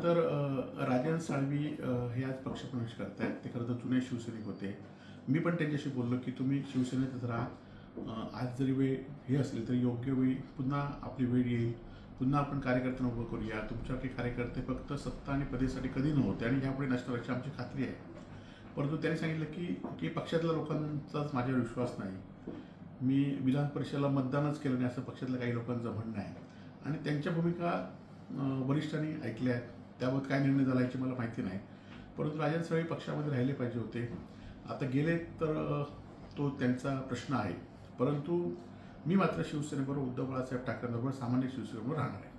तर राजन साळवी हे आज पक्षप्रवेश करतायत. ते खरं तर जुने शिवसैनिक होते. मी पण त्यांच्याशी बोललो की तुम्ही शिवसेनेतच राहा. आज जरी वेळ हे असली तरी योग्य वेळी पुन्हा आपली वेळ येईल. पुन्हा आपण कार्यकर्त्यांना उभं करूया. तुमच्यासारखे कार्यकर्ते फक्त सत्ता आणि पदेसाठी कधी नव्हते आणि यापुढे नसणार याची आमची खात्री आहे. परंतु त्यांनी सांगितलं की पक्षातल्या लोकांचाच माझ्यावर विश्वास नाही. मी विधान परिषदेला मतदानच केलं नाही असं पक्षातल्या काही लोकांचं म्हणणं आहे आणि त्यांच्या भूमिका वरिष्ठांनी ऐकल्या आहेत. त्याबाबत काय निर्णय झाला याची मला माहिती नाही. परंतु राजन साळवी पक्षामध्ये राहिले पाहिजे होते. आता गेले तर तो त्यांचा प्रश्न आहे. परंतु मी मात्र शिवसेनेबरोबर उद्धव बाळासाहेब ठाकरेंबरोबर सामान्य शिवसेनेबरोबर राहणार आहे.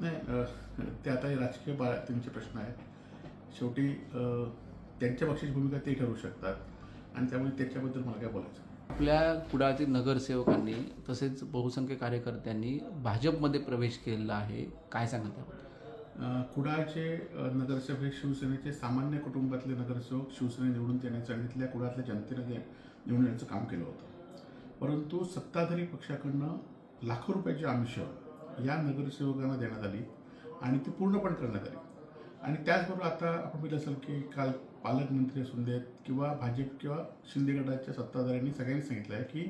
नाही, ते आता हे राजकीय त्यांचे प्रश्न आहेत. शेवटी त्यांच्या पक्षाची भूमिका ते ठरवू शकतात आणि त्यामुळे त्याच्याबद्दल मला काय बोलायचं. आपल्या कुडाळतील नगरसेवकांनी तसेच बहुसंख्य कार्यकर्त्यांनी भाजपमध्ये प्रवेश केलेला आहे, काय सांगाल त्याबद्दल? कुडाळचे नगरसेवक हे शिवसेनेचे सामान्य कुटुंबातले नगरसेवक शिवसेने निवडून देण्याचं आणि तिथल्या कुडाळतल्या जनतेने निवडून देण्याचं काम केलं होतं. परंतु सत्ताधारी पक्षाकडनं लाखो रुपयाची आमिष या नगरसेवकांना देण्यात आली आणि ती पूर्ण पण करण्यात आली. आणि त्याचबरोबर आता आपण बघितलं असेल की काल पालकमंत्री असून देत किंवा भाजप किंवा शिंदे गटाच्या सत्ताधाऱ्यांनी सगळ्यांनी सांगितलं आहे की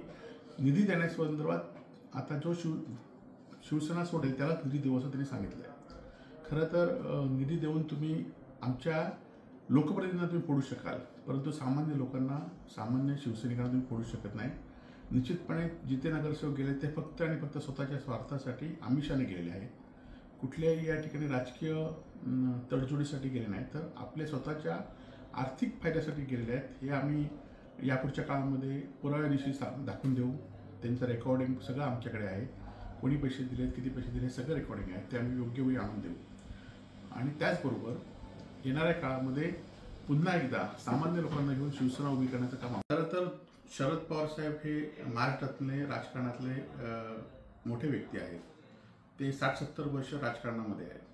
निधी देण्यासंदर्भात आता जो शिवसेना सोडेल त्यालाच निधी देऊ असं त्यांनी सांगितलं आहे. खरं तर निधी देऊन तुम्ही आमच्या लोकप्रतिनिधींना तुम्ही फोडू शकाल, परंतु सामान्य लोकांना, सामान्य शिवसैनिकांना तुम्ही फोडू शकत नाही. निश्चितपणे जिथे नगरसेवक गेले ते फक्त आणि फक्त स्वतःच्या स्वार्थासाठी आमिषाने गेलेले आहे. कुठल्याही या ठिकाणी राजकीय तडजोडीसाठी गेले नाही, तर आपल्या स्वतःच्या आर्थिक फायद्यासाठी गेलेले आहेत. हे आम्ही यापुढच्या काळामध्ये पुराव्यानिशी दाखवून देऊ. त्यांचं रेकॉर्डिंग सगळं आमच्याकडे आहे. कोणी पैसे दिलेत, किती पैसे दिले, सगळं रेकॉर्डिंग आहे. ते आम्ही योग्य वेळी आणून देऊ. आणि त्याचबरोबर येणाऱ्या काळामध्ये पुन्हा एकदा सामान्य लोकांना घेऊन शिवसेना उभी करण्याचं काम. खरं तर शरद पवार साहेब हे महाराष्ट्रातले राजकारणातले मोठे व्यक्ती आहेत. ते 60-70 वर्ष राजकारणामध्ये आहेत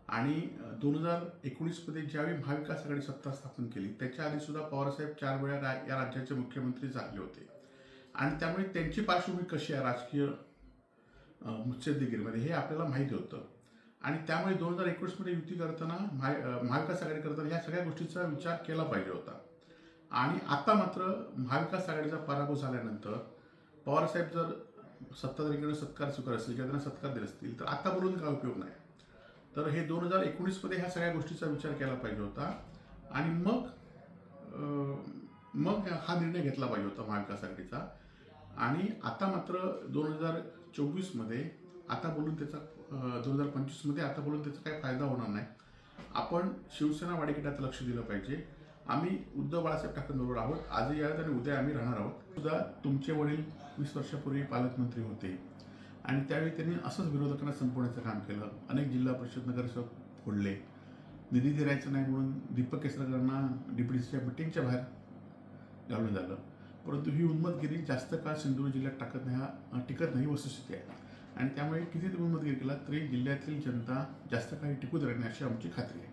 आणि 2019मध्ये ज्यावेळी महाविकास आघाडी सत्ता स्थापन केली त्याच्या आधी सुद्धा पवारसाहेब 4 वेळा या राज्याचे मुख्यमंत्री झाले होते आणि त्यामुळे त्यांची पार्श्वभूमी कशी आहे राजकीय मुत्सद्देगिरीमध्ये हे आपल्याला माहिती होतं. आणि त्यामुळे 2019मध्ये युती करताना महाविकास आघाडी करताना या सगळ्या गोष्टीचा विचार केला पाहिजे होता. आणि आता मात्र महाविकास आघाडीचा पराभव झाल्यानंतर पवारसाहेब जर सत्ताधारीकडे सत्कार स्वीकार असतील किंवा त्यांना सत्कार देत असतील तर आता बोलून काय उपयोग नाही. तर हे 2019मध्ये ह्या सगळ्या गोष्टीचा विचार केला पाहिजे होता आणि मग हा निर्णय घेतला पाहिजे होता महाविकास आघाडीचा. आणि आता मात्र 2024मध्ये आता बोलून त्याचा 2025मध्ये आता बोलून त्याचा काही फायदा होणार नाही. आपण शिवसेना वाढीकडे लक्ष दिलं पाहिजे. आम्ही उद्धव बाळासाहेब ठाकरेंबरोबर आहोत, आजही आहेत आणि उद्या आम्ही राहणार आहोत. सुद्धा तुमचे वडील 20 वर्षापूर्वी पालकमंत्री होते आणि त्यावेळी त्यांनी असंच विरोधकांना संपवण्याचं काम केलं. अनेक जिल्हा परिषद नगरसेवक फोडले. निधी द्यायचं नाही म्हणून दीपक केसरकरांना DPDCच्या मिटिंगच्या बाहेर घालून झालं. परंतु ही उन्मतगिरी जास्त काळ सिंधुदुर्ग जिल्ह्यात टिकत नाही वस्तुस्थिती आहे आणि त्यामुळे किती उन्मतगिरी केला तरी जिल्ह्यातील जनता जास्त काळ टिकू देणार नाही अशी आमची खात्री आहे.